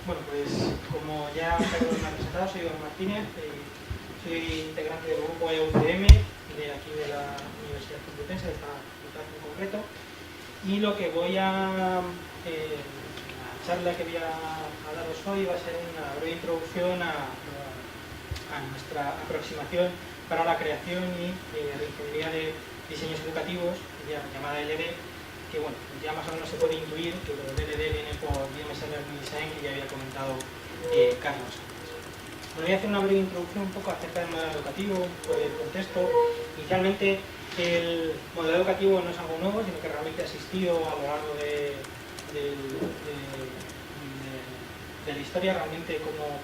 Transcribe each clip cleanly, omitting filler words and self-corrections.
Bueno, pues como ya me ha presentado, soy Iván Martínez, soy integrante del grupo EUCM de aquí de la Universidad Complutense, de esta facultad en concreto, y lo que voy a la charla que voy a daros hoy va a ser una breve introducción a nuestra aproximación para la creación y reingeniería de diseños educativos, llamada LD, que bueno, ya más o menos se puede intuir que lo del LD viene por Business Learning Design, que ya había comentado Carlos. Bueno, voy a hacer una breve introducción un poco acerca del modelo educativo, un poco del contexto. Inicialmente, el modelo educativo no es algo nuevo, sino que realmente ha existido a lo largo de la historia, realmente como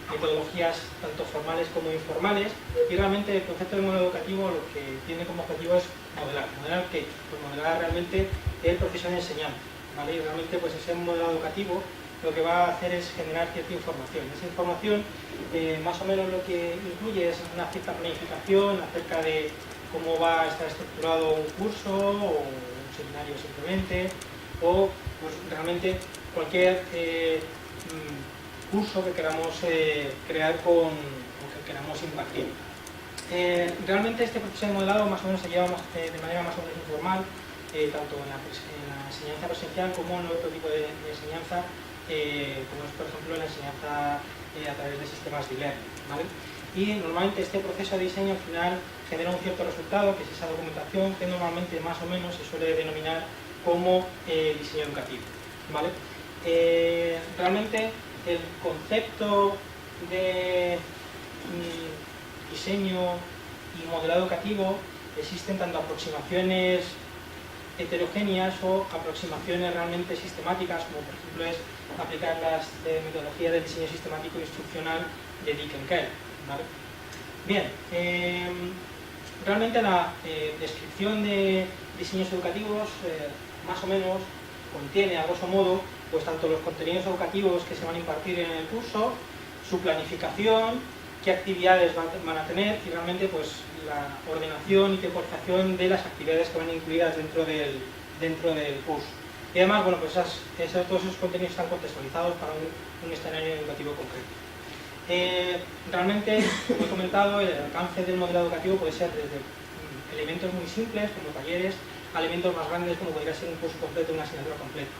metodologías tanto formales como informales, y realmente el concepto de modelo educativo lo que tiene como objetivo es modelar. ¿Modelar qué? Pues modelar realmente el proceso de enseñanza, ¿vale? Y realmente pues ese modelo educativo lo que va a hacer es generar cierta información. Esa información más o menos lo que incluye es una cierta planificación acerca de cómo va a estar estructurado un curso o un seminario simplemente, o pues realmente cualquier curso que queramos crear o que queramos impartir. Realmente este proceso de modelado más o menos se lleva de manera más o menos informal, tanto en la enseñanza presencial como en otro tipo de enseñanza, como es por ejemplo la enseñanza a través de sistemas de e-learning, ¿vale? Y normalmente este proceso de diseño al final genera un cierto resultado, que es esa documentación que normalmente más o menos se suele denominar como diseño educativo, ¿vale? Realmente el concepto de diseño y modelado educativo existen tanto aproximaciones heterogéneas o aproximaciones realmente sistemáticas, como por ejemplo es aplicar las metodologías del diseño sistemático instruccional de Dick-Kell, ¿vale? Bien, realmente la descripción de diseños educativos más o menos contiene a grosso modo pues tanto los contenidos educativos que se van a impartir en el curso, su planificación, qué actividades van a tener y realmente pues la ordenación y temporización de las actividades que van incluidas dentro del curso. Y además, bueno, pues todos esos contenidos están contextualizados para un escenario educativo concreto. Realmente, como he comentado, el alcance del modelo educativo puede ser desde elementos muy simples, como talleres, a elementos más grandes, como podría ser un curso completo, una asignatura completa.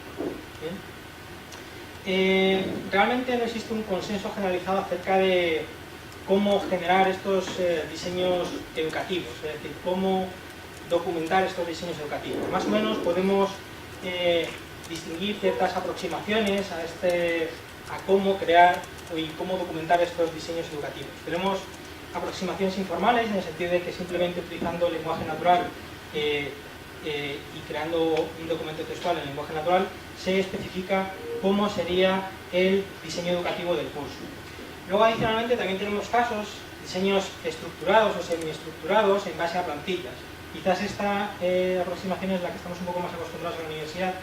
¿Bien? Realmente no existe un consenso generalizado acerca de cómo generar estos diseños educativos, es decir, cómo documentar estos diseños educativos. Más o menos podemos distinguir ciertas aproximaciones a cómo crear y cómo documentar estos diseños educativos. Tenemos aproximaciones informales, en el sentido de que simplemente utilizando el lenguaje natural y creando un documento textual en lenguaje natural, se especifica cómo sería el diseño educativo del curso. Luego, adicionalmente, también tenemos casos, diseños estructurados o semiestructurados en base a plantillas. Quizás esta aproximación es la que estamos un poco más acostumbrados en la universidad,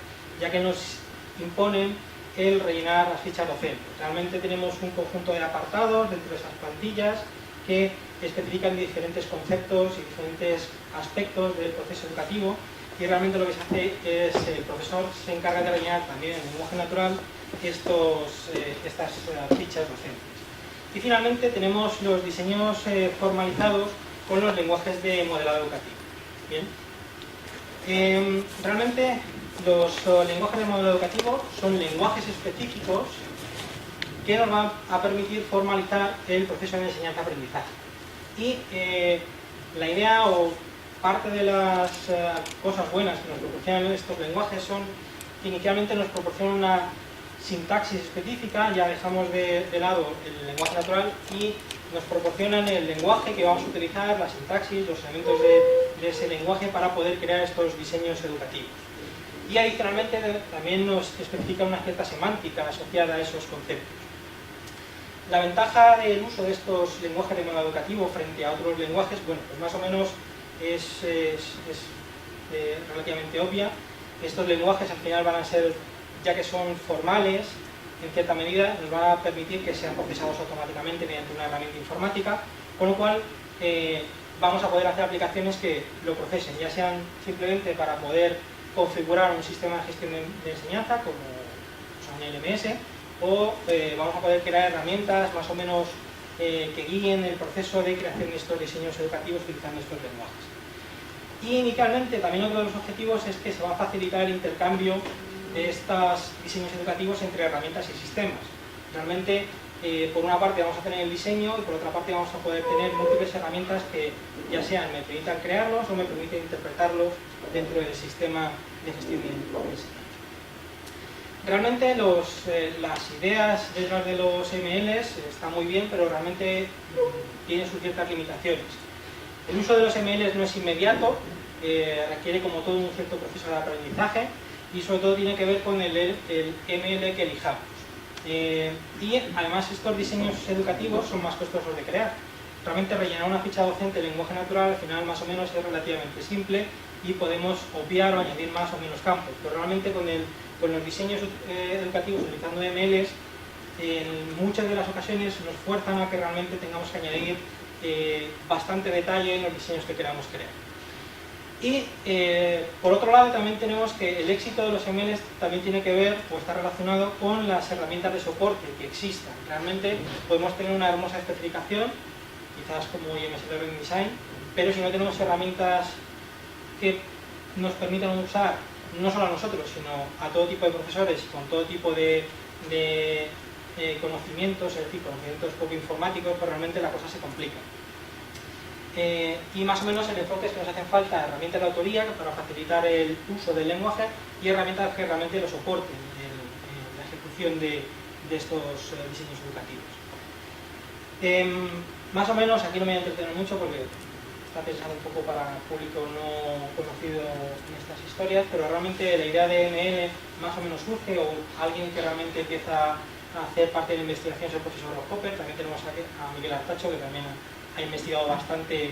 ya que nos imponen el rellenar las fichas docentes. Realmente tenemos un conjunto de apartados dentro de esas plantillas que especifican diferentes conceptos y diferentes aspectos del proceso educativo, y realmente lo que se hace es el profesor se encarga de rellenar también en lenguaje natural estas fichas docentes. Y finalmente tenemos los diseños formalizados con los lenguajes de modelado educativo. Bien. Realmente los lenguajes de modelado educativo son lenguajes específicos que nos van a permitir formalizar el proceso de enseñanza-aprendizaje. Y la idea o parte de las cosas buenas que nos proporcionan estos lenguajes son que inicialmente nos proporcionan una sintaxis específica, ya dejamos de lado el lenguaje natural y nos proporcionan el lenguaje que vamos a utilizar, la sintaxis, los elementos de ese lenguaje para poder crear estos diseños educativos. Y adicionalmente también nos especifica una cierta semántica asociada a esos conceptos. La ventaja del uso de estos lenguajes de modelado educativo frente a otros lenguajes, bueno, pues más o menos es relativamente obvia. Estos lenguajes al final van a ser, ya que son formales, en cierta medida nos van a permitir que sean procesados automáticamente mediante una herramienta informática, con lo cual vamos a poder hacer aplicaciones que lo procesen, ya sean simplemente para poder configurar un sistema de gestión de enseñanza, como un LMS, o vamos a poder crear herramientas más o menos que guíen el proceso de creación de estos diseños educativos utilizando estos lenguajes. Y inicialmente también otro de los objetivos es que se va a facilitar el intercambio de estos diseños educativos entre herramientas y sistemas. Realmente, por una parte vamos a tener el diseño y por otra parte vamos a poder tener múltiples herramientas que ya sean me permitan crearlos o me permiten interpretarlos dentro del sistema de gestión de enseñanza. Realmente las ideas detrás de los MLs están muy bien, pero realmente tienen sus ciertas limitaciones. El uso de los MLs no es inmediato, requiere como todo un cierto proceso de aprendizaje y sobre todo tiene que ver con el ML que elijamos. Y además estos diseños educativos son más costosos de crear. Realmente rellenar una ficha docente en lenguaje natural al final más o menos es relativamente simple y podemos obviar o añadir más o menos campos, pero realmente con los diseños educativos utilizando MLs en muchas de las ocasiones nos fuerzan a que realmente tengamos que añadir bastante detalle en los diseños que queramos crear. Y por otro lado también tenemos que el éxito de los MLs también tiene que ver o está relacionado con las herramientas de soporte que existan. Realmente podemos tener una hermosa especificación, quizás como IMS Learning Design, pero si no tenemos herramientas que nos permitan usar no solo a nosotros, sino a todo tipo de profesores con todo tipo de conocimientos, es decir, conocimientos poco informáticos, pues realmente la cosa se complica. Y más o menos el enfoque es que nos hacen falta herramientas de autoría para facilitar el uso del lenguaje y herramientas que realmente lo soporten en la ejecución de estos diseños educativos. Más o menos, aquí no me voy a entretener mucho porque está pensado un poco para público no conocido en estas historias, pero realmente la idea de ML más o menos surge, o alguien que realmente empieza a hacer parte de la investigación es el profesor Rockhopper. También tenemos a Miguel Artacho, que también ha investigado bastante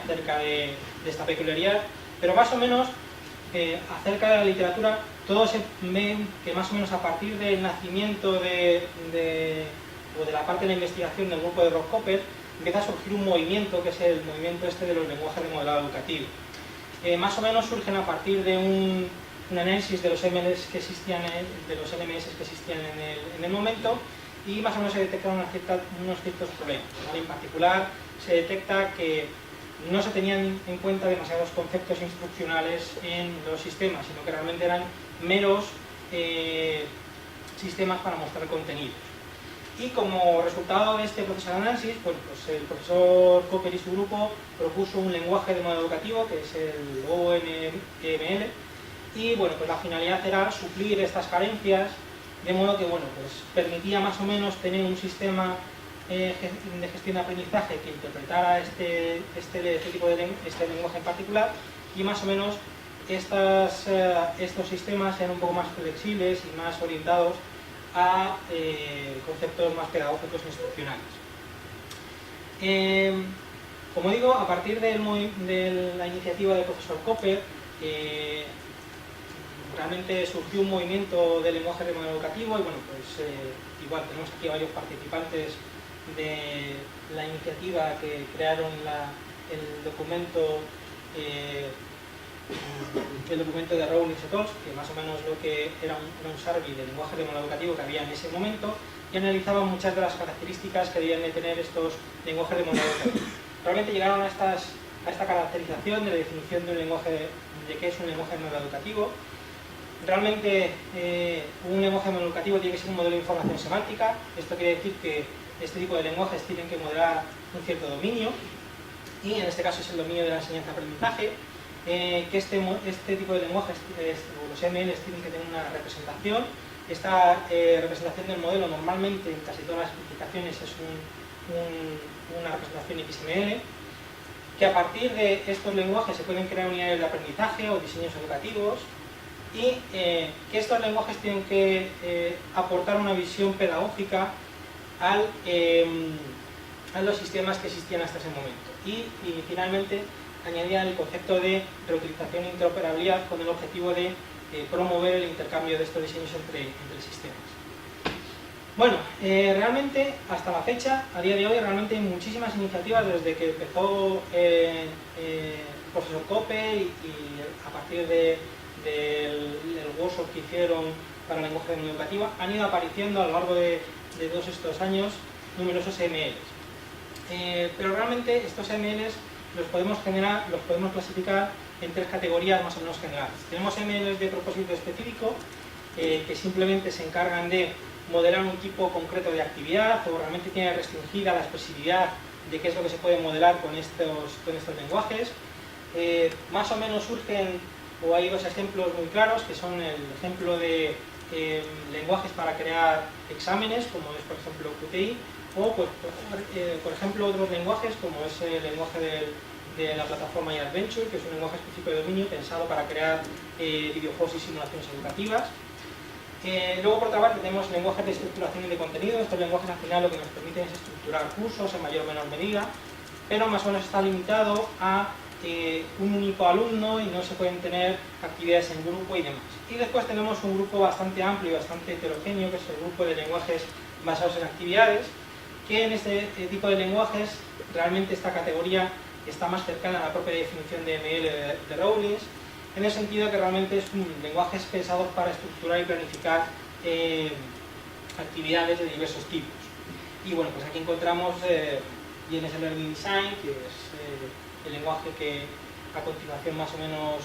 acerca de esta peculiaridad, pero más o menos acerca de la literatura, todos ven que más o menos a partir del nacimiento o de la parte de la investigación del grupo de Rockhopper empieza a surgir un movimiento que es el movimiento este de los lenguajes de modelado educativo. Más o menos surgen a partir de un análisis de los MLs que existían, de los LMS que existían en el momento, y más o menos se detectan unos ciertos problemas, ¿vale? En particular se detecta que no se tenían en cuenta demasiados conceptos instruccionales en los sistemas, sino que realmente eran meros sistemas para mostrar contenidos. Y como resultado de este proceso de análisis, pues el profesor Copper y su grupo propuso un lenguaje de modelado educativo que es el ONML, y bueno, pues la finalidad era suplir estas carencias, de modo que bueno, pues permitía más o menos tener un sistema de gestión de aprendizaje que interpretara este lenguaje en particular, y más o menos estos sistemas sean un poco más flexibles y más orientados a conceptos más pedagógicos e instruccionales. Como digo, a partir de la iniciativa del profesor Copper, realmente surgió un movimiento de lenguaje de modelado educativo, y bueno, pues igual tenemos aquí varios participantes de la iniciativa que crearon el documento de Rowling et al., que más o menos lo que era un survey del lenguaje de modelado educativo que había en ese momento, y analizaba muchas de las características que debían de tener estos lenguajes de modelado educativo. Realmente llegaron a esta caracterización de la definición de un lenguaje, de qué es un lenguaje de modelado educativo. Realmente un lenguaje de modelado educativo tiene que ser un modelo de información semántica. Esto quiere decir que este tipo de lenguajes tienen que modelar un cierto dominio, y en este caso es el dominio de la enseñanza-aprendizaje. Que este tipo de lenguajes, los MLs, tienen que tener una representación. Esta representación del modelo normalmente en casi todas las aplicaciones es una representación XML, que a partir de estos lenguajes se pueden crear unidades de aprendizaje o diseños educativos, y que estos lenguajes tienen que aportar una visión pedagógica a los sistemas que existían hasta ese momento. Y finalmente añadían el concepto de reutilización e interoperabilidad con el objetivo de promover el intercambio de estos diseños entre sistemas. Bueno, realmente hasta la fecha, a día de hoy, realmente hay muchísimas iniciativas desde que empezó el profesor Copper, y a partir del workshop que hicieron para lenguaje educativo, han ido apareciendo a lo largo de todos estos años numerosos MLs. Pero realmente estos MLs los podemos clasificar en 3 categorías más o menos generales. Tenemos MLs de propósito específico, que simplemente se encargan de modelar un tipo concreto de actividad, o realmente tiene restringida la expresividad de qué es lo que se puede modelar con estos lenguajes. Más o menos surgen, o hay 2 ejemplos muy claros, que son el ejemplo de lenguajes para crear exámenes, como es por ejemplo Qt, o pues, por ejemplo otros lenguajes como es el lenguaje de la plataforma iAdventure, que es un lenguaje específico de dominio pensado para crear videojuegos y simulaciones educativas. Luego, por otra parte, tenemos lenguajes de estructuración y de contenido. Estos lenguajes al final lo que nos permiten es estructurar cursos en mayor o menor medida, pero más o menos está limitado a un único alumno y no se pueden tener actividades en grupo y demás. Y después tenemos un grupo bastante amplio y bastante heterogéneo, que es el grupo de lenguajes basados en actividades, que en este tipo de lenguajes realmente esta categoría está más cercana a la propia definición de ML de Rawlings, en el sentido que realmente es un lenguaje pensado para estructurar y planificar actividades de diversos tipos. Y bueno, pues aquí encontramos JNS Learning Design, que es el lenguaje que a continuación más o menos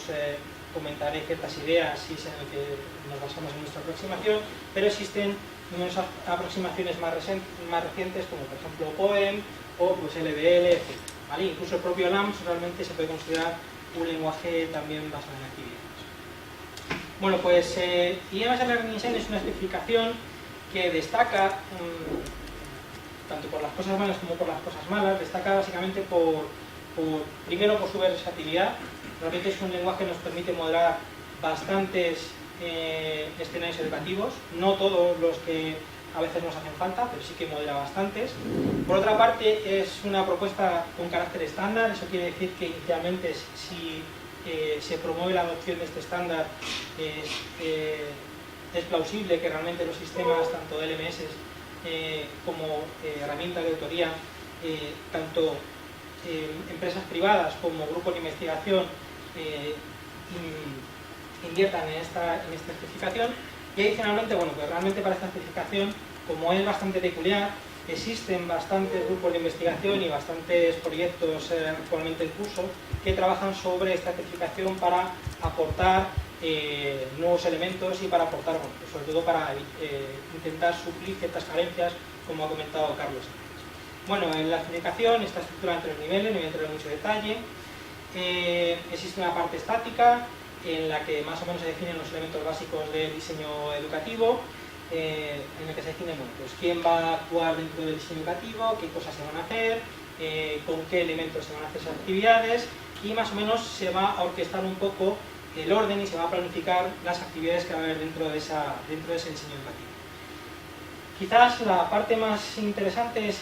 comentaré ciertas ideas y es en el que nos basamos en nuestra aproximación, pero existen numerosas aproximaciones más recientes, como por ejemplo Poem o pues LDL, etc. ¿Vale? Incluso el propio LAMS realmente se puede considerar un lenguaje también basado en actividades. Bueno, pues JNS Learning Design es una especificación que destaca, tanto por las cosas buenas como por las cosas malas, destaca básicamente primero por su versatilidad. Realmente es un lenguaje que nos permite modelar bastantes escenarios educativos, no todos los que a veces nos hacen falta, pero sí que modela bastantes. Por otra parte, es una propuesta con carácter estándar. Eso quiere decir que inicialmente, si se promueve la adopción de este estándar, es plausible que realmente los sistemas, tanto de LMS como herramientas de autoría, tanto empresas privadas como grupos de investigación inviertan en esta especificación. Y adicionalmente, bueno, pues realmente para esta especificación, como es bastante peculiar, existen bastantes grupos de investigación y bastantes proyectos actualmente en curso que trabajan sobre esta especificación para aportar nuevos elementos y para aportar, bueno, pues sobre todo para intentar suplir ciertas carencias, como ha comentado Carlos antes. Bueno, en la especificación está estructurada en 3 niveles, no voy a entrar en mucho detalle. Existe una parte estática, en la que más o menos se definen los elementos básicos del diseño educativo, en el que se define, bueno, pues quién va a actuar dentro del diseño educativo, qué cosas se van a hacer, con qué elementos se van a hacer esas actividades, y más o menos se va a orquestar un poco el orden y se va a planificar las actividades que va a haber dentro de ese diseño educativo. Quizás la parte más interesante es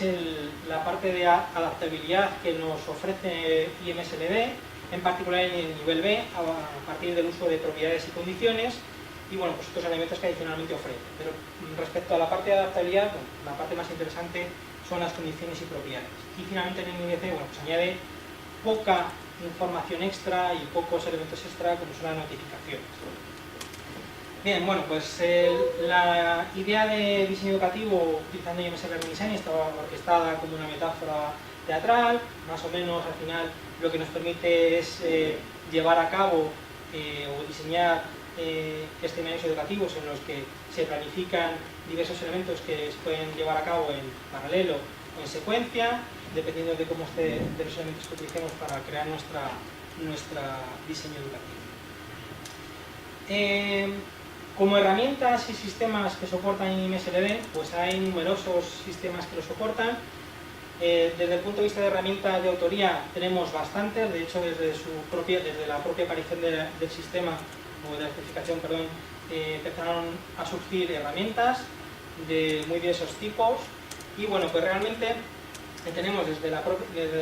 la parte de adaptabilidad que nos ofrece IMSLD, en particular en el nivel B, a partir del uso de propiedades y condiciones, y bueno, pues estos elementos que adicionalmente ofrece. Pero respecto a la parte de adaptabilidad, bueno, la parte más interesante son las condiciones y propiedades. Y finalmente en el nivel C, bueno, pues añade poca información extra y pocos elementos extra, como son las notificaciones. Bien, bueno, pues la idea de diseño educativo utilizando JNS Learning Design estaba orquestada como una metáfora teatral. Más o menos al final lo que nos permite es llevar a cabo o diseñar escenarios educativos en los que se planifican diversos elementos que se pueden llevar a cabo en paralelo o en secuencia, dependiendo de cómo esté de los elementos que utilicemos para crear nuestra diseño educativo. Como herramientas y sistemas que soportan IMSLD, pues hay numerosos sistemas que lo soportan. Desde el punto de vista de herramientas de autoría tenemos bastantes. De hecho, desde la propia aparición del sistema, o de la especificación, perdón, empezaron a surgir herramientas de muy diversos tipos. Y bueno, pues realmente tenemos desde la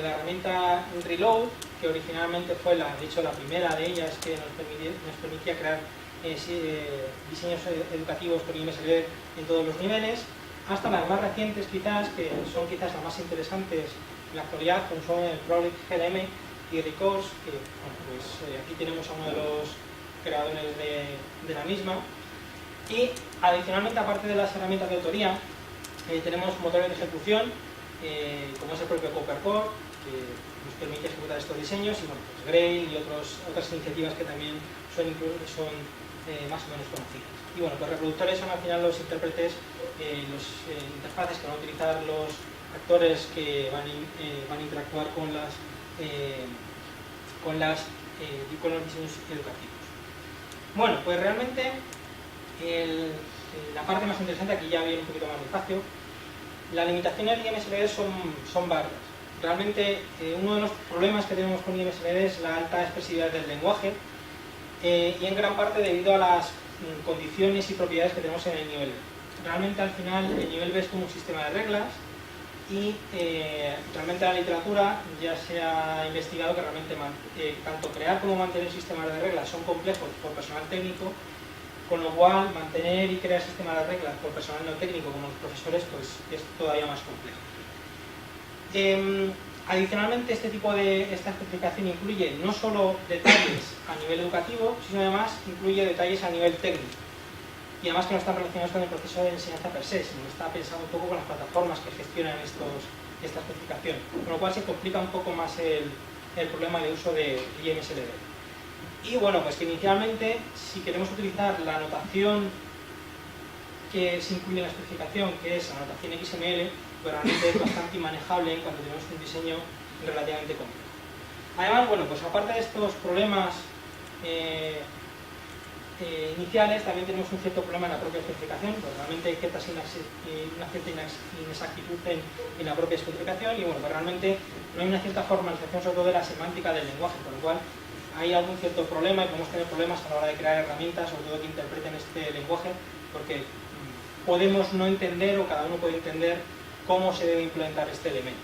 herramienta Reload, que originalmente fue la primera de ellas que nos permitía crear diseños educativos con IMSLD en todos los niveles, hasta las más recientes quizás, que son quizás las más interesantes en la actualidad, como son el Prolix GDM y Recourse, que bueno, pues, aquí tenemos a uno de los creadores de la misma. Y adicionalmente, aparte de las herramientas de autoría, tenemos motores de ejecución, como es el propio CopperCore, que nos permite ejecutar estos diseños, y bueno, pues Grail y otras iniciativas que también son más o menos conocidas. Y bueno, pues reproductores son al final los intérpretes, los interfaces que van a utilizar los actores que van a interactuar con los diseños educativos. Bueno, pues realmente la parte más interesante, aquí ya viene un poquito más despacio. Las limitaciones de IMSBD son varias. Realmente uno de los problemas que tenemos con IMSBD es la alta expresividad del lenguaje, y en gran parte debido a las condiciones y propiedades que tenemos en el nivel B. Realmente al final el nivel B es como un sistema de reglas, y realmente en la literatura ya se ha investigado que realmente tanto crear como mantener sistemas de reglas son complejos por personal técnico, con lo cual mantener y crear sistemas de reglas por personal no técnico como los profesores pues es todavía más complejo. Adicionalmente, esta especificación incluye no solo detalles a nivel educativo, sino además incluye detalles a nivel técnico. Y además que no están relacionados con el proceso de enseñanza per se, sino que está pensado un poco con las plataformas que gestionan esta especificación. Con lo cual se complica un poco más el problema de uso de IMSBD. Y bueno, pues que inicialmente, si queremos utilizar la notación que se incluye en la especificación, que es la notación XML, pues realmente es bastante inmanejable en cuanto tenemos un diseño relativamente complejo. Además, bueno, pues aparte de estos problemas iniciales, también tenemos un cierto problema en la propia especificación, pues realmente hay una cierta inexactitud en la propia especificación, y bueno, pues realmente no hay una cierta formalización sobre todo de la semántica del lenguaje, con lo cual hay algún cierto problema y podemos tener problemas a la hora de crear herramientas, sobre todo que interpreten este lenguaje, porque podemos no entender, o cada uno puede entender cómo se debe implementar este elemento.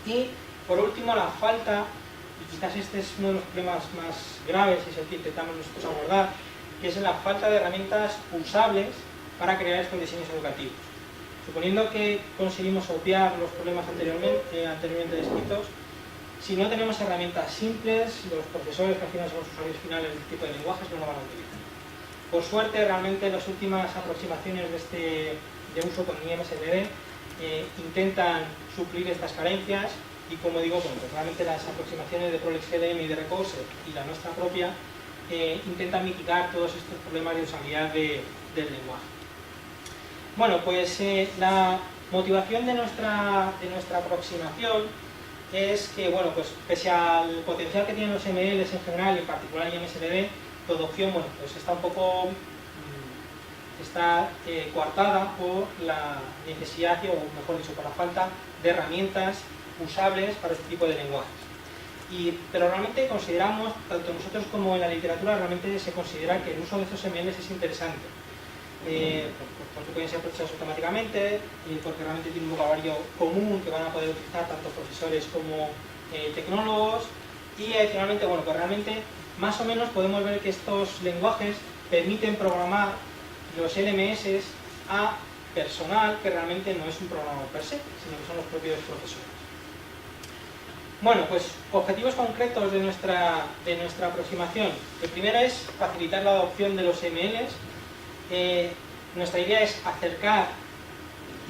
Y por último, la falta, y quizás este es uno de los problemas más graves y es el que intentamos nosotros abordar, que es la falta de herramientas usables para crear estos diseños educativos. Suponiendo que conseguimos obviar los problemas anteriormente descritos, si no tenemos herramientas simples, los profesores, que al final son los usuarios finales de este tipo de lenguajes, no lo van a utilizar. Por suerte, realmente las últimas aproximaciones de uso con IMSBD intentan suplir estas carencias, y como digo, bueno, pues realmente las aproximaciones de ProlixGDM y de Recurser y la nuestra propia intentan mitigar todos estos problemas de usabilidad del lenguaje. Bueno, pues la motivación de nuestra aproximación es que, bueno, pues pese al potencial que tienen los MLs en general y en particular IMSBD, tu adopción, bueno, pues está un poco coartada por la necesidad, o mejor dicho, por la falta de herramientas usables para este tipo de lenguajes. Pero realmente consideramos, tanto nosotros como en la literatura, realmente se considera que el uso de estos MLs es interesante. Porque pueden ser procesados automáticamente, porque realmente tiene un vocabulario común que van a poder utilizar tanto profesores como tecnólogos, y adicionalmente, bueno, pues realmente más o menos podemos ver que estos lenguajes permiten programar los LMS a personal que realmente no es un programador per se, sino que son los propios profesores. Bueno, pues objetivos concretos de nuestra aproximación. El primero es facilitar la adopción de los MLs. Nuestra idea es acercar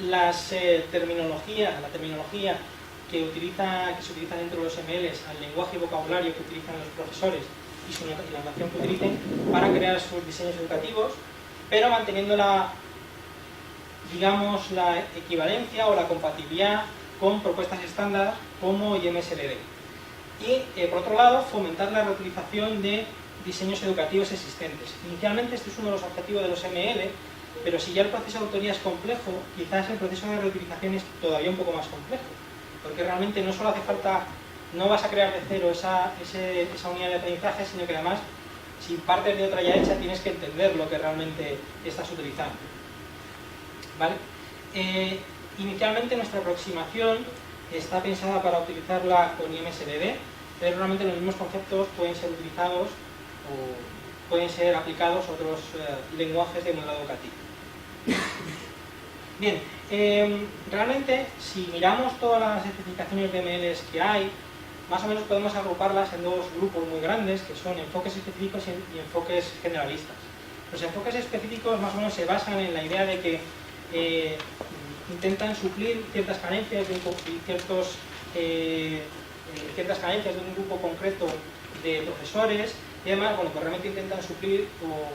la terminología que se utiliza dentro de los MLs al lenguaje y vocabulario que utilizan los profesores y la notación que utilicen para crear sus diseños educativos, pero manteniendo la equivalencia o la compatibilidad con propuestas estándar como IMSBD. Y, por otro lado, fomentar la reutilización de diseños educativos existentes. Inicialmente este es uno de los objetivos de los ML, pero si ya el proceso de autoría es complejo, quizás el proceso de reutilización es todavía un poco más complejo, porque realmente no solo hace falta, no vas a crear de cero esa unidad de aprendizaje, sino que además, si partes de otra ya hecha, tienes que entender lo que realmente estás utilizando. ¿Vale? Inicialmente nuestra aproximación está pensada para utilizarla con IMSBD, pero realmente los mismos conceptos pueden ser utilizados o pueden ser aplicados a otros lenguajes de modelo educativo. Bien, realmente si miramos todas las especificaciones de MLs que hay, más o menos podemos agruparlas en dos grupos muy grandes, que son enfoques específicos y enfoques generalistas. Los enfoques específicos más o menos se basan en la idea de que intentan suplir ciertas carencias de ciertas carencias de un grupo concreto de profesores y además, bueno, pues realmente intentan suplir o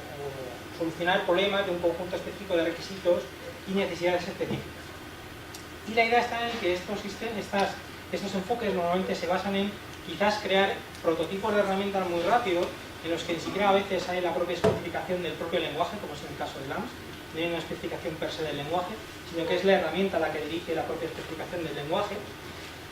solucionar problemas de un conjunto específico de requisitos y necesidades específicas. Y la idea está en que estos enfoques normalmente se basan en quizás crear prototipos de herramientas muy rápidos, en los que ni siquiera a veces hay la propia especificación del propio lenguaje, como es en el caso de LAMS, no hay una especificación per se del lenguaje, sino que es la herramienta la que dirige la propia especificación del lenguaje.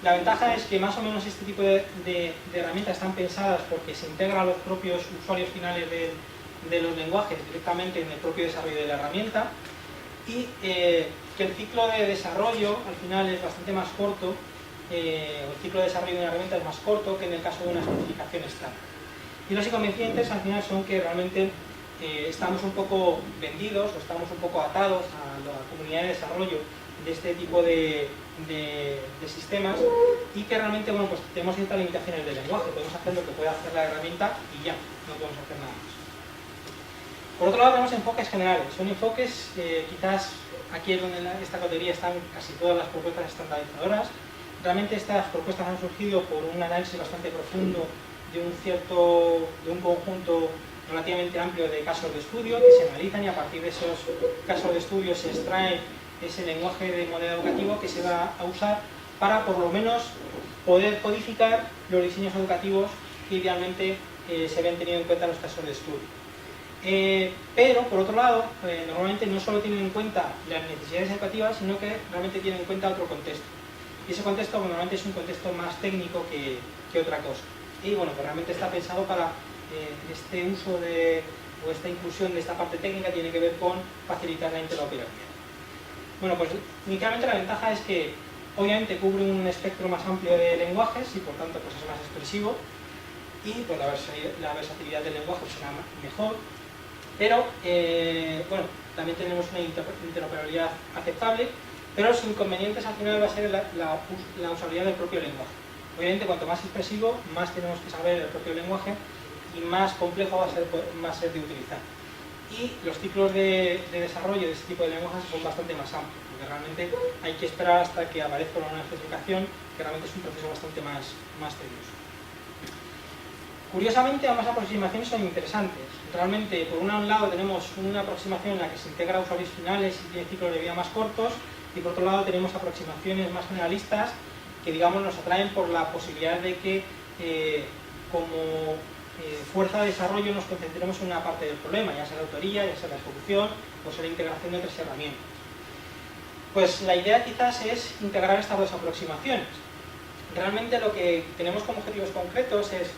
La ventaja es que más o menos este tipo de herramientas están pensadas porque se integra a los propios usuarios finales de los lenguajes directamente en el propio desarrollo de la herramienta y que el ciclo de desarrollo al final es bastante más corto, el ciclo de desarrollo de una herramienta es más corto que en el caso de una especificación estándar. Y los inconvenientes al final son que realmente estamos un poco vendidos o estamos un poco atados a la comunidad de desarrollo de este tipo de sistemas y que realmente, bueno, pues tenemos ciertas limitaciones del lenguaje, podemos hacer lo que puede hacer la herramienta y ya, no podemos hacer nada más. Por otro lado tenemos enfoques generales, son enfoques, quizás aquí es donde en esta categoría están casi todas las propuestas estandarizadoras. Realmente estas propuestas han surgido por un análisis bastante profundo de un conjunto relativamente amplio de casos de estudio que se analizan y a partir de esos casos de estudio se extrae ese lenguaje de modelo educativo que se va a usar para por lo menos poder codificar los diseños educativos que idealmente se habían tenido en cuenta en los casos de estudio. Pero, por otro lado, normalmente no solo tienen en cuenta las necesidades educativas, sino que realmente tienen en cuenta otro contexto. Y ese contexto normalmente es un contexto más técnico que otra cosa. Y bueno, pues realmente está pensado para este uso o esta inclusión de esta parte técnica tiene que ver con facilitar la interoperabilidad. Bueno, pues inicialmente la ventaja es que obviamente cubre un espectro más amplio de lenguajes y por tanto pues es más expresivo y pues la versatilidad del lenguaje será mejor, pero bueno, también tenemos una interoperabilidad aceptable, pero los inconvenientes al final va a ser la usabilidad del propio lenguaje. Obviamente cuanto más expresivo, más tenemos que saber el propio lenguaje y más complejo va a ser de utilizar. Y los ciclos de desarrollo de este tipo de lenguajes son bastante más amplios, porque realmente hay que esperar hasta que aparezca una especificación, que realmente es un proceso bastante más tedioso. Curiosamente, ambas aproximaciones son interesantes. Realmente, por un lado tenemos una aproximación en la que se integra usuarios finales y tiene ciclos de vida más cortos, y por otro lado tenemos aproximaciones más generalistas que, digamos, nos atraen por la posibilidad de que como fuerza de desarrollo nos concentremos en una parte del problema, ya sea la autoría, ya sea la ejecución o sea la integración de otras herramientas. Pues la idea quizás es integrar estas dos aproximaciones. Realmente lo que tenemos como objetivos concretos es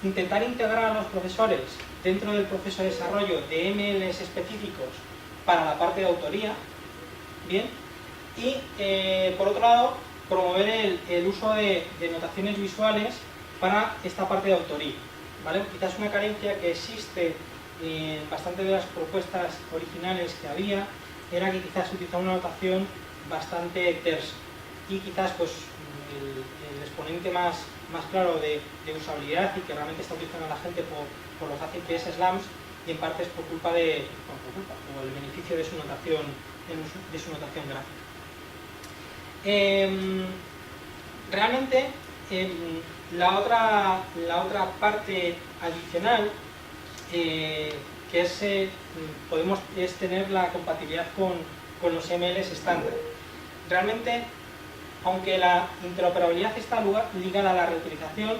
intentar integrar a los profesores dentro del proceso de desarrollo de MLs específicos para la parte de autoría, ¿bien? Y por otro lado, promover el uso de notaciones visuales para esta parte de autoría, ¿vale? Quizás una carencia que existe en bastante de las propuestas originales que había era que quizás se utilizaba una notación bastante tersa y quizás pues el exponente más claro de usabilidad y que realmente está utilizando a la gente por lo fácil que es SLAMS y en parte es por culpa o el beneficio de su notación gráfica. Realmente la otra parte adicional que es tener la compatibilidad con los MLs estándar. Realmente, aunque la interoperabilidad está ligada a la reutilización,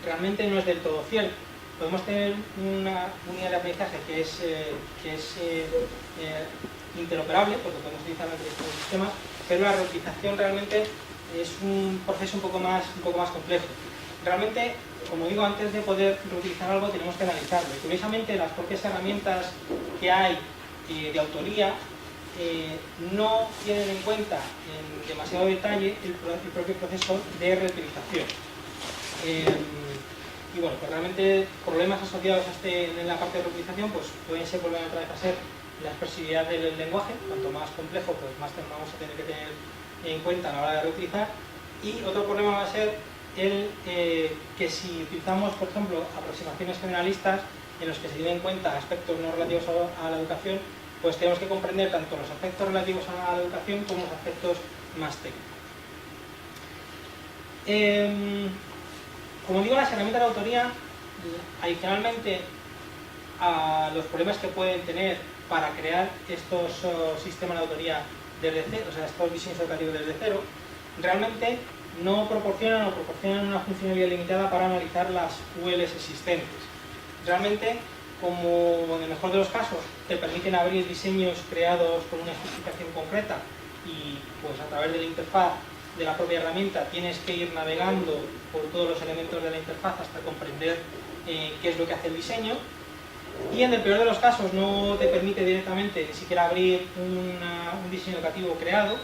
realmente no es del todo cierto. Podemos tener una unidad de aprendizaje que es interoperable, porque podemos utilizar entre distintos sistemas, pero la reutilización realmente es un proceso un poco más complejo. Realmente, como digo, antes de poder reutilizar algo tenemos que analizarlo. Y curiosamente, las propias herramientas que hay de autoría no tienen en cuenta en demasiado detalle el propio proceso de reutilización. Y bueno, pues realmente problemas asociados en la parte de reutilización pues pueden ser, volver otra vez a ser la expresividad del lenguaje. Cuanto más complejo, pues más vamos a tener que tener en cuenta a la hora de reutilizar. Y otro problema va a ser que si utilizamos, por ejemplo, aproximaciones generalistas, en los que se tienen en cuenta aspectos no relativos a la educación, pues tenemos que comprender tanto los aspectos relativos a la educación como los aspectos más técnicos. Como digo, las herramientas de autoría, adicionalmente a los problemas que pueden tener para crear estos sistemas de autoría desde cero, o sea, estos diseños educativos desde cero, realmente no proporcionan o proporcionan una funcionalidad limitada para analizar las ULs existentes. Realmente, como en el mejor de los casos, te permiten abrir diseños creados con una especificación concreta y pues a través de la interfaz de la propia herramienta tienes que ir navegando por todos los elementos de la interfaz hasta comprender qué es lo que hace el diseño. Y en el peor de los casos no te permite directamente ni siquiera abrir un diseño educativo creado,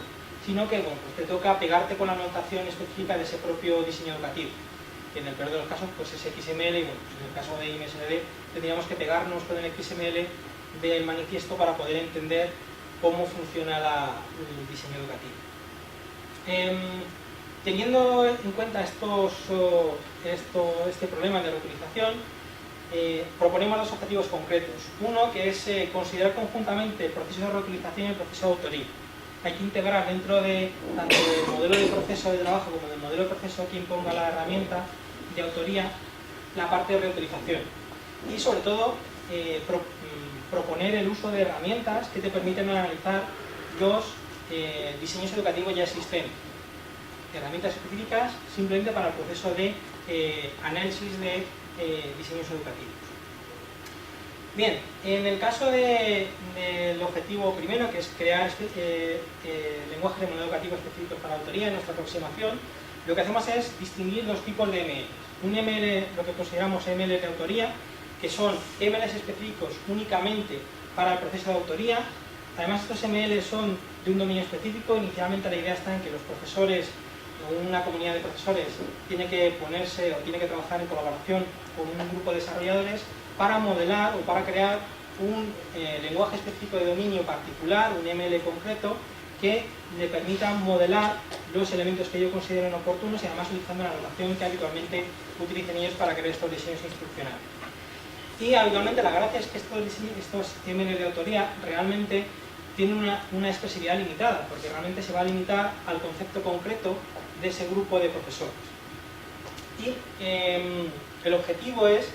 sino que bueno, pues te toca pegarte con la anotación específica de ese propio diseño educativo. Que en el peor de los casos pues es XML y bueno, pues en el caso de IMSD tendríamos que pegarnos con el XML del manifiesto para poder entender cómo funciona el diseño educativo. Teniendo en cuenta este problema de reutilización, proponemos dos objetivos concretos. Uno, que es considerar conjuntamente el proceso de reutilización y el proceso de autoría. Hay que integrar dentro de tanto del modelo de proceso de trabajo como del modelo de proceso que imponga la herramienta de autoría la parte de reutilización. Y sobre todo, proponer el uso de herramientas que te permiten analizar los diseños educativos ya existentes. Herramientas específicas simplemente para el proceso de análisis de diseños educativos. Bien, en el caso del objetivo primero, que es crear lenguajes de modelo educativo específicos para autoría, en nuestra aproximación, lo que hacemos es distinguir dos tipos de ML. Un ML, lo que consideramos ML de autoría, que son MLs específicos únicamente para el proceso de autoría. Además, estos ML son de un dominio específico. Inicialmente la idea está en que los profesores o una comunidad de profesores tiene que ponerse o tiene que trabajar en colaboración con un grupo de desarrolladores para modelar o para crear un lenguaje específico de dominio particular, un ML concreto, que le permita modelar los elementos que ellos consideren oportunos y además utilizando la notación que habitualmente utilicen ellos para crear estos diseños instruccionales. Y habitualmente la gracia es que estos ML de autoría realmente tienen una expresividad limitada, porque realmente se va a limitar al concepto concreto de ese grupo de profesores. Y el objetivo es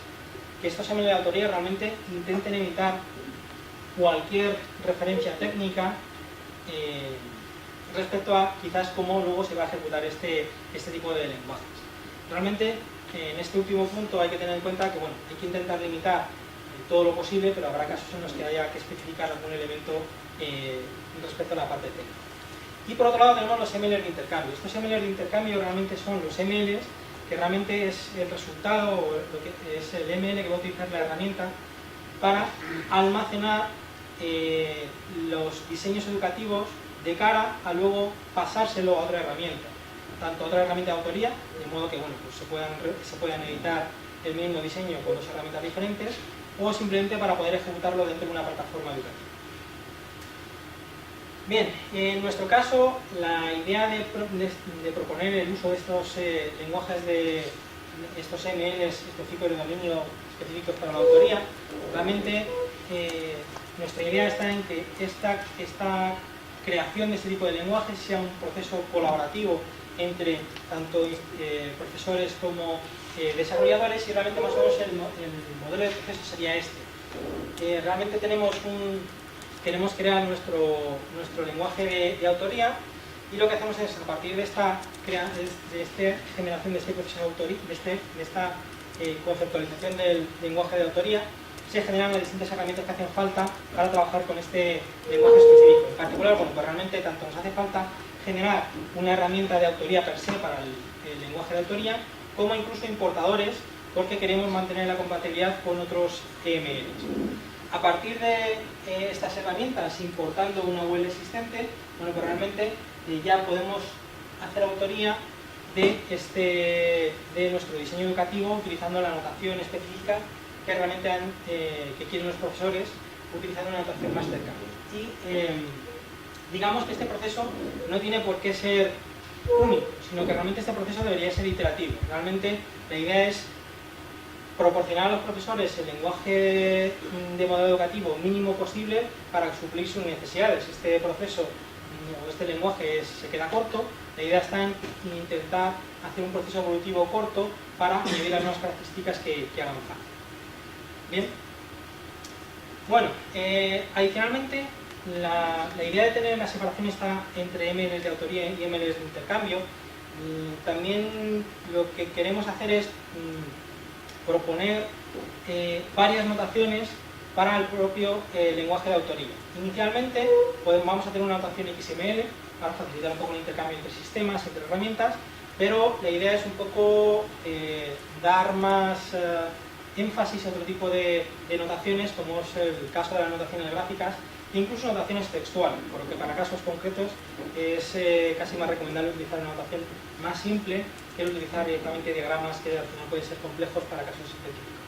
que estos ML de autoría realmente intenten evitar cualquier referencia técnica respecto a quizás cómo luego se va a ejecutar este tipo de lenguajes. Realmente en este último punto hay que tener en cuenta que bueno, hay que intentar limitar todo lo posible, pero habrá casos en los que haya que especificar algún elemento respecto a la parte técnica. Y por otro lado tenemos los MLs de intercambio. Estos MLs de intercambio realmente son los MLs que realmente es el resultado o lo que es el ML que va a utilizar la herramienta para almacenar los diseños educativos de cara a luego pasárselo a otra herramienta, tanto a otra herramienta de autoría, de modo que bueno, pues se puedan editar el mismo diseño con dos herramientas diferentes, o simplemente para poder ejecutarlo dentro de una plataforma educativa. Bien, en nuestro caso, la idea de proponer el uso de estos lenguajes estos MLs específicos de dominio específicos para la autoría, realmente nuestra idea está en que esta creación de este tipo de lenguajes sea un proceso colaborativo entre tanto profesores como desarrolladores, y realmente más o menos el modelo de proceso sería este. Realmente queremos crear nuestro lenguaje de autoría, y lo que hacemos es, a partir de esta generación de este proceso de autoría, de esta conceptualización del lenguaje de autoría, se generan las distintas herramientas que hacen falta para trabajar con este lenguaje específico. En particular, bueno, pues realmente tanto nos hace falta generar una herramienta de autoría per se para el lenguaje de autoría, como incluso importadores, porque queremos mantener la compatibilidad con otros EMLs. A partir de estas herramientas, importando una UL existente, bueno, pues realmente ya podemos hacer autoría de nuestro diseño educativo utilizando la notación específica que realmente que quieren los profesores, utilizando una notación más cercana. Y digamos que este proceso no tiene por qué ser único, sino que realmente este proceso debería ser iterativo. Realmente la idea es proporcionar a los profesores el lenguaje de modelo educativo mínimo posible para suplir sus necesidades. Este proceso o este lenguaje se queda corto, la idea está en intentar hacer un proceso evolutivo corto para añadir las nuevas características que hagan falta. Bien. Bueno, adicionalmente, la idea de tener la separación está entre MLs de autoría y MLs de intercambio. También lo que queremos hacer es proponer varias notaciones para el propio lenguaje de autoría. Inicialmente vamos a tener una notación XML para facilitar un poco el intercambio entre sistemas, entre herramientas, pero la idea es un poco dar más énfasis a otro tipo de notaciones, como es el caso de las notaciones gráficas e incluso notaciones textuales, por lo que para casos concretos es casi más recomendable utilizar una notación más simple que utilizar directamente diagramas que al final pueden ser complejos para casos específicos.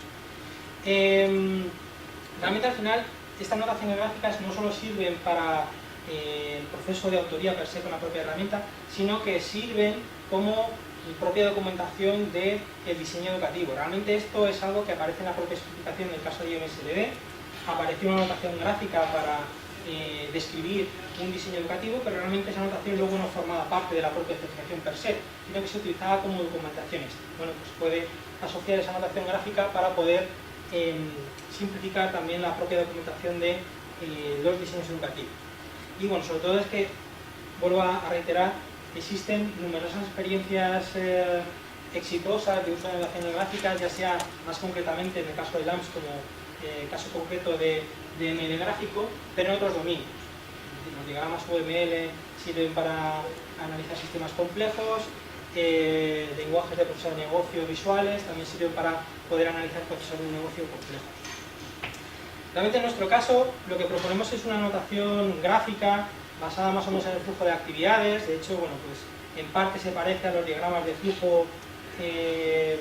Realmente al final estas notaciones gráficas no solo sirven para el proceso de autoría per se con la propia herramienta, sino que sirven como propia documentación del diseño educativo. Realmente esto es algo que aparece en la propia explicación del caso de IMSLD. Apareció una notación gráfica para describir un diseño educativo, pero realmente esa notación luego no formaba parte de la propia especificación per se, sino que se utilizaba como documentación extra. Bueno, pues puede asociar esa notación gráfica para poder simplificar también la propia documentación de los diseños educativos. Y bueno, sobre todo es que, vuelvo a reiterar, existen numerosas experiencias exitosas de uso de notaciones gráficas, ya sea más concretamente en el caso de LAMPS como caso concreto de ML gráfico, pero en otros dominios. Los diagramas UML sirven para analizar sistemas complejos, lenguajes de procesos de negocio visuales también sirven para poder analizar procesos de negocio complejos. Realmente en nuestro caso lo que proponemos es una notación gráfica basada más o menos en el flujo de actividades. De hecho, bueno, pues en parte se parece a los diagramas de flujo de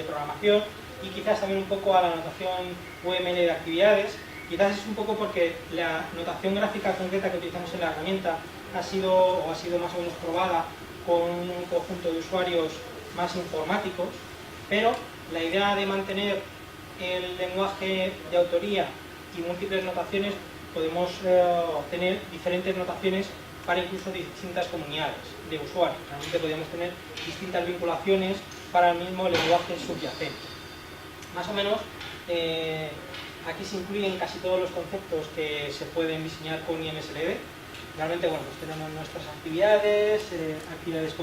programación y quizás también un poco a la notación UML de actividades. Quizás es un poco porque la notación gráfica concreta que utilizamos en la herramienta ha sido más o menos probada con un conjunto de usuarios más informáticos, pero la idea de mantener el lenguaje de autoría y múltiples notaciones, podemos obtener diferentes notaciones para incluso distintas comunidades de usuarios. Realmente podríamos tener distintas vinculaciones para el mismo lenguaje subyacente. Más o menos, aquí se incluyen casi todos los conceptos que se pueden diseñar con IMSLD. Realmente, bueno, pues tenemos nuestras actividades, actividades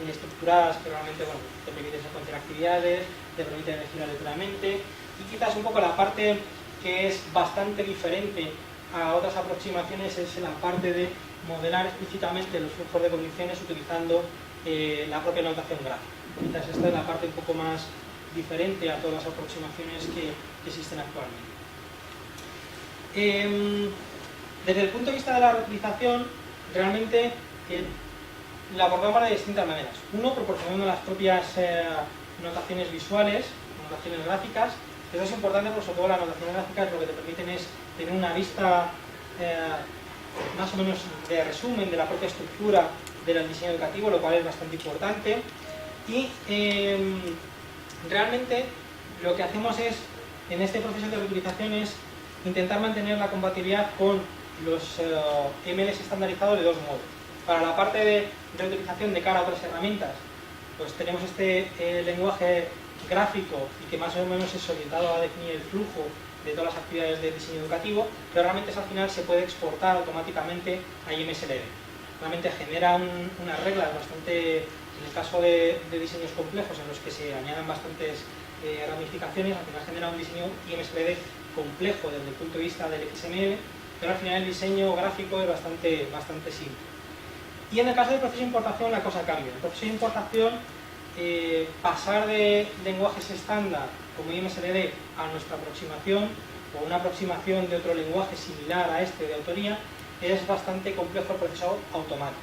estructuradas que realmente, bueno, te permiten secuenciar actividades, te permiten elegir aleatoriamente, y quizás un poco la parte que es bastante diferente a otras aproximaciones es la parte de modelar explícitamente los flujos de condiciones utilizando la propia notación gráfica. Quizás esta es la parte un poco más diferente a todas las aproximaciones que existen actualmente. Desde el punto de vista de la reutilización, realmente la abordamos de distintas maneras. Uno, proporcionando las propias notaciones visuales, notaciones gráficas. Eso es importante porque sobre todo las notaciones gráficas lo que te permiten es tener una vista más o menos de resumen de la propia estructura del diseño educativo, lo cual es bastante importante. Y realmente lo que hacemos es, en este proceso de reutilización, es intentar mantener la compatibilidad con los MLs estandarizados de dos modos. Para la parte de reutilización de cara a otras herramientas, pues tenemos este lenguaje gráfico y que más o menos es orientado a definir el flujo de todas las actividades de diseño educativo, pero realmente eso al final se puede exportar automáticamente a IMSLD. Realmente genera unas reglas bastante, en el caso de diseños complejos en los que se añadan bastantes ramificaciones, al final genera un diseño IMSLD complejo desde el punto de vista del XML, pero al final el diseño gráfico es bastante simple. Y en el caso del proceso de importación la cosa cambia. En el proceso de importación, pasar de lenguajes estándar como IMSLD a nuestra aproximación o una aproximación de otro lenguaje similar a este de autoría es bastante complejo el proceso automático.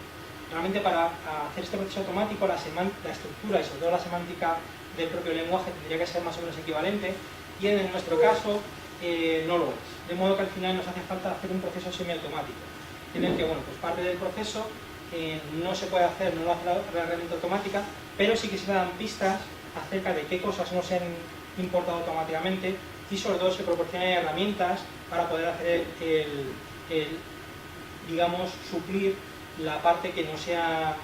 Realmente para hacer este proceso automático la estructura y sobre todo la semántica del propio lenguaje tendría que ser más o menos equivalente y en nuestro caso no lo es. De modo que al final nos hace falta hacer un proceso semiautomático en el que bueno, pues parte del proceso no se puede hacer, no lo hace la herramienta automática, pero sí que se dan pistas acerca de qué cosas no se han importado automáticamente y sobre todo se proporcionan herramientas para poder hacer digamos, suplir la parte que no se ha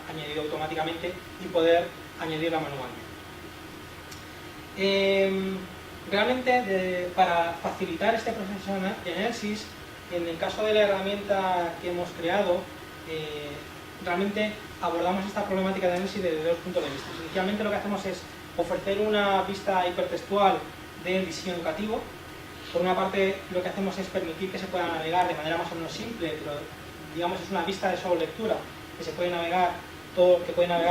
añadido automáticamente y poder añadirla manualmente. Realmente, para facilitar este proceso de análisis, en el caso de la herramienta que hemos creado, realmente abordamos esta problemática de análisis desde dos puntos de vista. Inicialmente lo que hacemos es ofrecer una vista hipertextual del diseño educativo. Por una parte, lo que hacemos es permitir que se pueda navegar de manera más o menos simple, pero digamos es una vista de solo lectura, que se puede navegar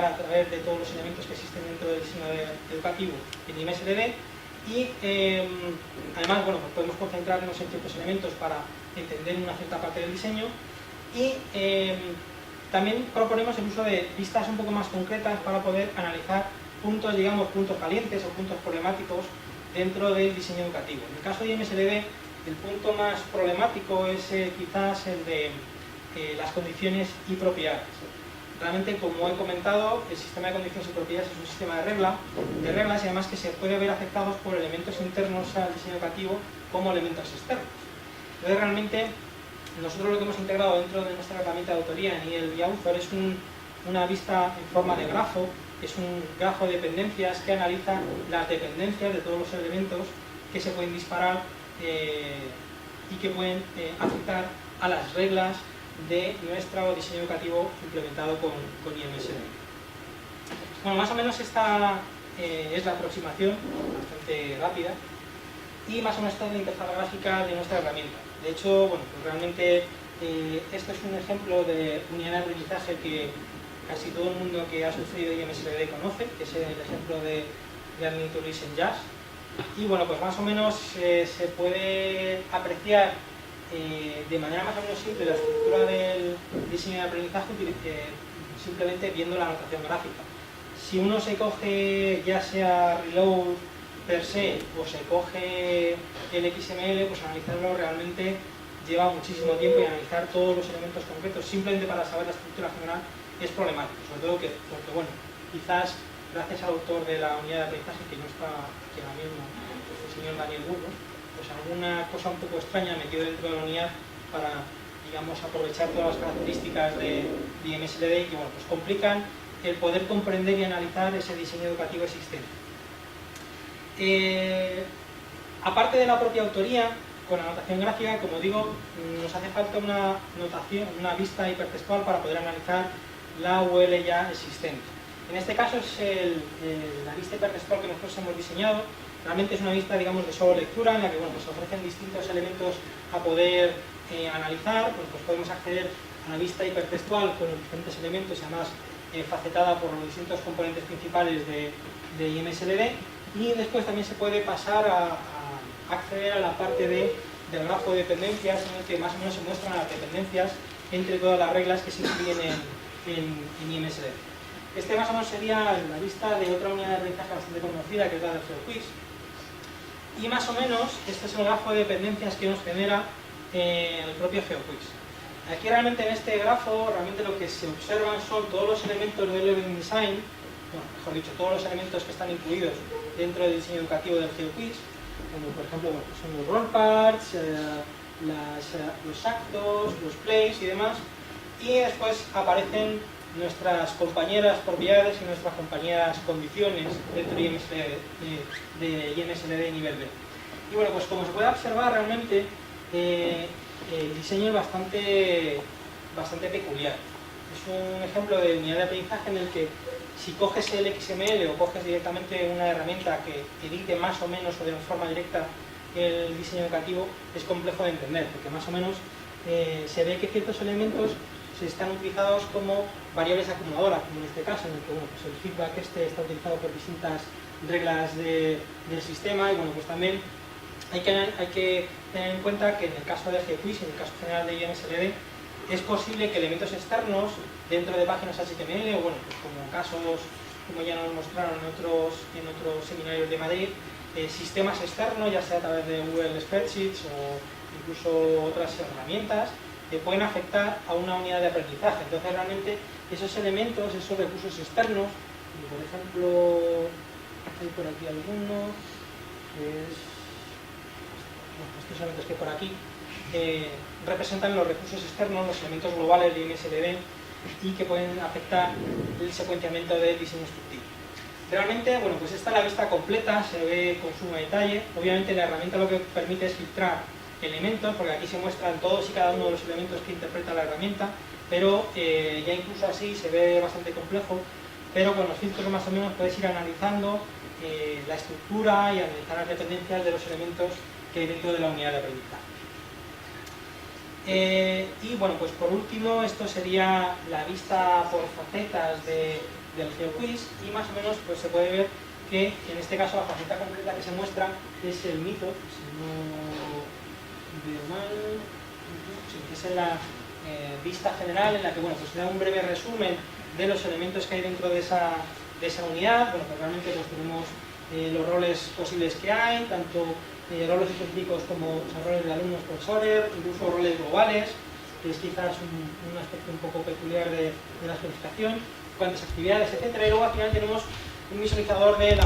a través de todos los elementos que existen dentro del diseño educativo en IMSDB. Y además, bueno, pues podemos concentrarnos en ciertos elementos para entender una cierta parte del diseño. Y también proponemos el uso de vistas un poco más concretas para poder analizar puntos, digamos, puntos calientes o puntos problemáticos dentro del diseño educativo. En el caso de IMSDB, el punto más problemático es quizás el de las condiciones y propiedades. Realmente, como he comentado, el sistema de condiciones y propiedades es un sistema de reglas y además que se puede ver afectados por elementos internos al diseño educativo como elementos externos. Entonces, realmente, nosotros lo que hemos integrado dentro de nuestra herramienta de autoría en el Author es una vista en forma de grafo. Es un grafo de dependencias que analiza las dependencias de todos los elementos que se pueden disparar y que pueden afectar a las reglas de nuestro diseño educativo implementado con IMSDB. Bueno, más o menos esta es la aproximación, bastante rápida, y más o menos esta es la interfaz gráfica de nuestra herramienta. De hecho, bueno, pues realmente esto es un ejemplo de unidad de aprendizaje que casi todo el mundo que ha sufrido IMSDB conoce, que es el ejemplo de Learning to Listen Just. Y bueno, pues más o menos se puede apreciar de manera más o menos simple la estructura del diseño de aprendizaje simplemente viendo la notación gráfica. Si uno se coge ya sea Reload per se o se coge el XML, pues analizarlo realmente lleva muchísimo tiempo y analizar todos los elementos concretos simplemente para saber la estructura general es problemático, sobre todo porque bueno, quizás gracias al autor de la unidad de aprendizaje, que no está aquí ahora mismo, el señor Daniel Burgos, pues alguna cosa un poco extraña metido dentro de la unidad para, digamos, aprovechar todas las características de IMSDB que, bueno, pues complican el poder comprender y analizar ese diseño educativo existente. Aparte de la propia autoría, con anotación gráfica, como digo, nos hace falta una vista hipertextual para poder analizar la UL ya existente. En este caso es la vista hipertextual que nosotros hemos diseñado. Realmente es una vista, digamos, de solo lectura, en la que bueno, pues se ofrecen distintos elementos a poder analizar. Pues podemos acceder a la vista hipertextual con los diferentes elementos y además facetada por los distintos componentes principales de IMSDB. Y después también se puede pasar a acceder a la parte del grafo de dependencias, en el que más o menos se muestran las dependencias entre todas las reglas que se incluyen en IMSDB. Este más o menos sería la vista de otra unidad de aprendizaje bastante conocida, que es la del GeoQuiz. Y más o menos este es el grafo de dependencias que nos genera el propio GeoQuiz. Aquí realmente en este grafo realmente lo que se observan son todos los elementos del Learning Design, bueno, mejor dicho, todos los elementos que están incluidos dentro del diseño educativo del GeoQuiz, como por ejemplo bueno, son los role parts, los actos, los plays y demás, y después aparecen nuestras compañeras propiedades y nuestras compañeras condiciones dentro de IMSDB nivel B. Y bueno, pues como se puede observar realmente el diseño es bastante peculiar. Es un ejemplo de unidad de aprendizaje en el que si coges el XML o coges directamente una herramienta que edite más o menos o de forma directa el diseño educativo, es complejo de entender, porque más o menos se ve que ciertos elementos se están utilizados como variables acumuladoras, como en este caso, en el que bueno, pues el feedback está utilizado por distintas reglas del sistema, y bueno, pues también hay que tener en cuenta que en el caso de GeoQuiz y en el caso general de IMSDB es posible que elementos externos dentro de páginas HTML o bueno, pues como casos como ya nos mostraron en otros seminarios de Madrid, sistemas externos, ya sea a través de Google Spreadsheets o incluso otras herramientas, pueden afectar a una unidad de aprendizaje. Entonces realmente esos elementos, esos recursos externos, Y, por ejemplo, hay por aquí alguno que es... Bueno, estos elementos que por aquí representan los recursos externos, los elementos globales de IMSLD y que pueden afectar el secuenciamiento del diseño instructivo. Realmente, bueno, pues esta es la vista completa, se ve con sumo detalle. Obviamente la herramienta lo que permite es filtrar elementos, porque aquí se muestran todos y cada uno de los elementos que interpreta la herramienta, pero ya incluso así se ve bastante complejo, pero con los filtros más o menos puedes ir analizando la estructura y analizar las dependencias de los elementos que hay dentro de la unidad de aprendizaje. Y bueno, pues por último, esto sería la vista por facetas del GeoQuiz, y más o menos pues se puede ver que en este caso la faceta concreta que se muestra es el mito, si no veo mal, sí, que es en la vista general, en la que bueno, pues se da un breve resumen de los elementos que hay dentro de esa unidad. Bueno, pues realmente pues tenemos los roles posibles que hay, tanto roles específicos como roles de alumnos, profesores, incluso roles globales, que es quizás un aspecto un poco peculiar de la especificación, cuántas actividades, etcétera. Y luego al final tenemos un visualizador del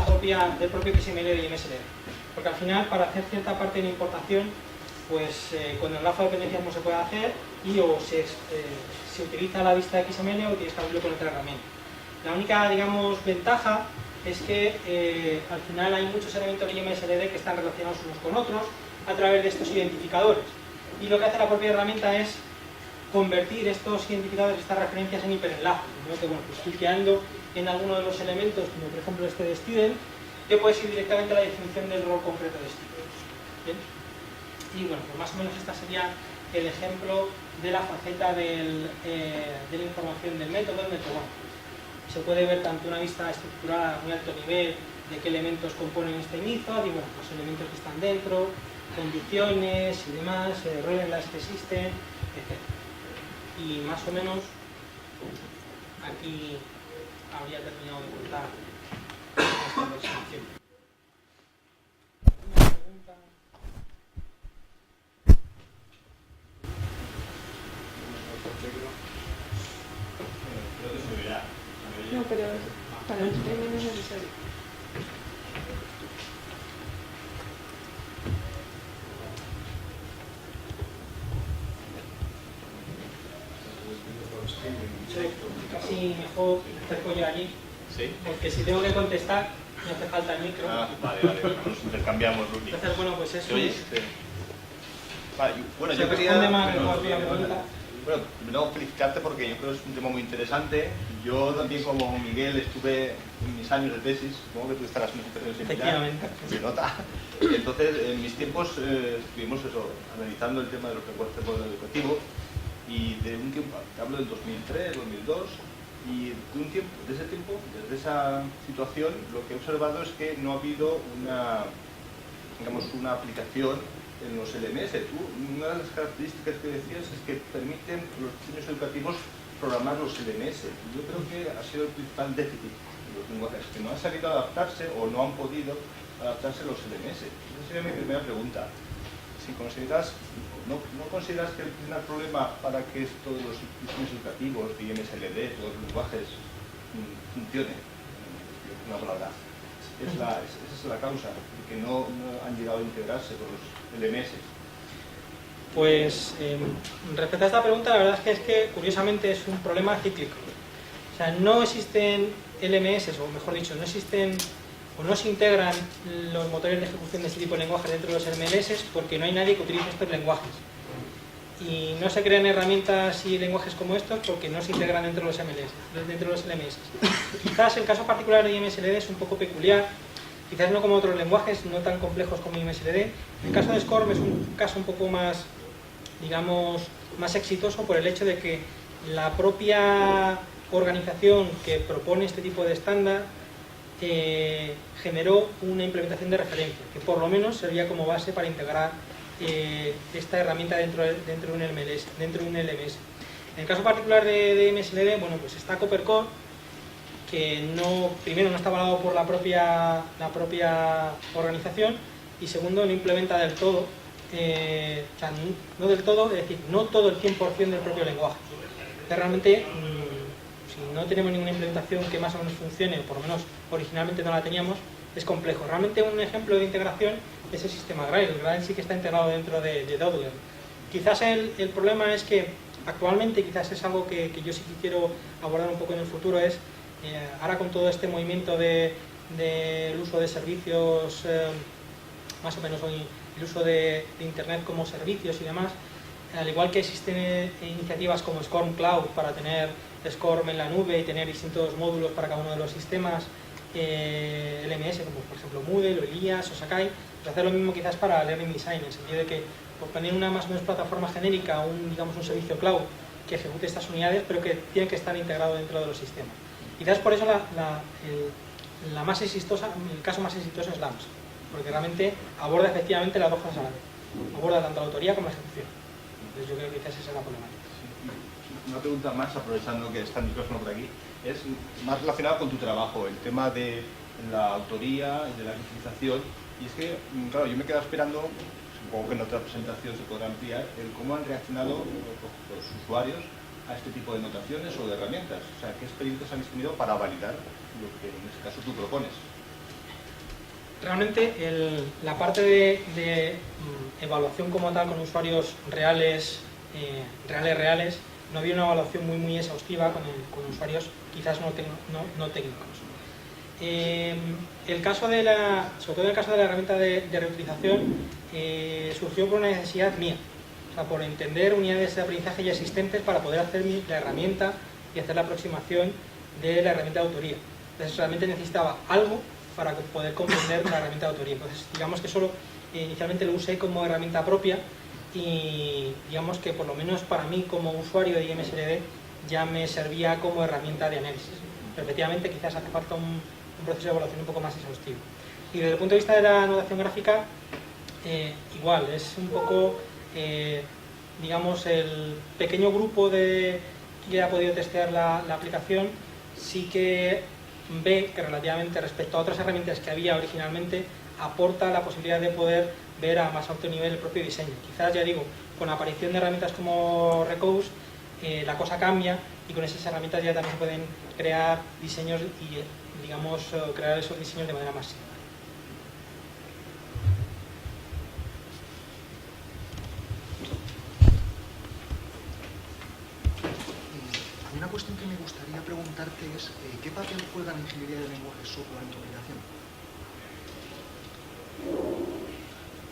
propio XML de IMSLD, porque al final para hacer cierta parte de la importación, pues con el enlace de dependencias no se puede hacer, y o se utiliza la vista de XML o tienes que abrirlo con otra herramienta. La única, digamos, ventaja es que al final hay muchos elementos de IMSLD que están relacionados unos con otros a través de estos identificadores, y lo que hace la propia herramienta es convertir estos identificadores, estas referencias en hiperenlaces, ¿no? Que bueno, pues cliqueando en alguno de los elementos, como por ejemplo este de student, te puedes ir directamente a la definición del rol concreto de student. ¿Bien? Y bueno, pues más o menos esta sería el ejemplo de la faceta de la información del método. Bueno, se puede ver tanto una vista estructurada a muy alto nivel de qué elementos componen este inicio, y bueno, los elementos que están dentro, condiciones y demás, roles en las que existen, etc. Y más o menos aquí habría terminado de contar esta presentación. ¿Alguna pregunta? No, pero para el streaming no es necesario. Casi mejor acerco yo allí, ¿Sí? porque si tengo que contestar no hace falta el micro. Ah, vale, nos intercambiamos, Luqui. Entonces, bueno, pues eso Oye, es. Vale, bueno, Se yo quería responde más mejor la pregunta. primero felicitarte porque yo creo que es un tema muy interesante. Yo también, como Miguel, estuve en mis años de tesis, supongo que tú estarás en una situación similar. Efectivamente. Se nota. Entonces, en mis tiempos estuvimos eso, analizando el tema de los lenguajes educativos, y de un tiempo, hablo del 2003, 2002, y de ese tiempo, desde esa situación, lo que he observado es que no ha habido una aplicación en los LMS. Una de las características que decías es que permiten los diseños educativos programar los LMS. Yo creo que ha sido el principal déficit de los lenguajes, que no han sabido adaptarse o no han podido adaptarse a los LMS. Esa sería mi primera pregunta. Si consideras, ¿no consideras que el primer problema para que todos los diseños educativos, IMSLD, todos los lenguajes funcionen, una palabra, esa es la causa, de que no han llegado a integrarse con los LMS? Pues respecto a esta pregunta, la verdad es que curiosamente es un problema cíclico. O sea, no existen LMS, o mejor dicho, no existen o no se integran los motores de ejecución de este tipo de lenguajes dentro de los LMS porque no hay nadie que utilice estos lenguajes. Y no se crean herramientas y lenguajes como estos porque no se integran dentro de los LMS. Quizás el caso particular de IMSLD es un poco peculiar, quizás no como otros lenguajes, no tan complejos como IMSLD. El caso de SCORM es un caso un poco más, digamos, más exitoso por el hecho de que la propia organización que propone este tipo de estándar generó una implementación de referencia, que por lo menos servía como base para integrar esta herramienta dentro de un LMS. En el caso particular de IMSLD, bueno, pues está Coppercore, que primero no está avalado por la propia organización, y segundo no implementa del todo, o sea, no del todo, es decir, no todo el 100% del propio lenguaje. Realmente, si no tenemos ninguna implementación que más o menos funcione, o por lo menos originalmente no la teníamos, es complejo. Realmente un ejemplo de integración es el sistema Grail. El Grail sí que está integrado dentro de Dodler. Quizás el problema es que actualmente, quizás es algo que yo sí que quiero abordar un poco en el futuro, es ahora con todo este movimiento del uso de servicios, más o menos hoy, el uso de Internet como servicios y demás, al igual que existen iniciativas como SCORM Cloud para tener SCORM en la nube y tener distintos módulos para cada uno de los sistemas, LMS como por ejemplo Moodle o Elias o Sakai, pues hacer lo mismo quizás para Learning Design, en el sentido de que por poner una más o menos plataforma genérica, digamos un servicio cloud que ejecute estas unidades, pero que tiene que estar integrado dentro de los sistemas. Quizás por eso la más exitosa, el caso más exitoso es LAMS, porque realmente aborda efectivamente las dos cosas a la vez, aborda tanto la autoría como la ejecución. Entonces yo creo que quizás esa es la problemática. Una pregunta más, aprovechando que está el micrófono por aquí, es más relacionado con tu trabajo, el tema de la autoría y de la utilización. Y es que, claro, yo me quedo esperando, supongo que en otra presentación se podrá ampliar, el cómo han reaccionado los usuarios a este tipo de notaciones o de herramientas. O sea, qué experiencias han tenido para validar lo que en este caso tú propones. Realmente la parte de evaluación como tal con usuarios reales, reales, no había una evaluación muy exhaustiva con usuarios quizás no técnicos. Sobre todo en el caso de la herramienta de reutilización, surgió por una necesidad mía, o sea, por entender unidades de aprendizaje ya existentes para poder hacer la herramienta y hacer la aproximación de la herramienta de autoría. Entonces realmente necesitaba algo para poder comprender la herramienta de autoría. Entonces digamos que solo inicialmente lo usé como herramienta propia y digamos que por lo menos para mí como usuario de IMSLD ya me servía como herramienta de análisis. Pero efectivamente quizás hace falta un proceso de evaluación un poco más exhaustivo. Y desde el punto de vista de la notación gráfica, igual, es un poco, digamos, el pequeño grupo que ha podido testear la aplicación, sí que ve que relativamente respecto a otras herramientas que había originalmente, aporta la posibilidad de poder ver a más alto nivel el propio diseño. Quizás, ya digo, con la aparición de herramientas como Recose, la cosa cambia y con esas herramientas ya también se pueden crear diseños y, digamos, crear esos diseños de manera más simple. Una cuestión que me gustaría preguntarte es ¿qué papel juega la ingeniería de lenguaje software en tu aplicación?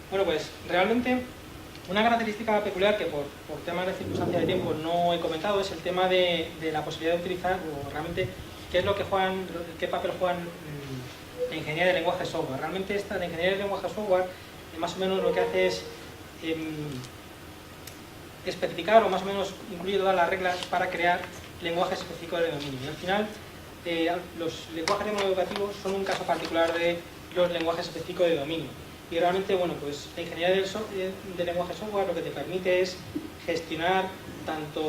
Bueno, pues realmente una característica peculiar que por temas de circunstancia de tiempo no he comentado es el tema de la posibilidad de utilizar, o realmente qué papel juegan la ingeniería de lenguaje software. Realmente la ingeniería de lenguaje software más o menos lo que hace es especificar o más o menos incluye todas las reglas para crear lenguajes específicos de dominio. Y al final los lenguajes educativos son un caso particular de los lenguajes específicos de dominio. Y realmente, bueno, pues la ingeniería de lenguaje software lo que te permite es gestionar tanto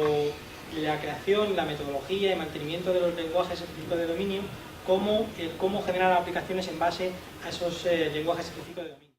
la creación, la metodología y mantenimiento de los lenguajes específicos de dominio, como cómo generar aplicaciones en base a esos lenguajes específicos de dominio.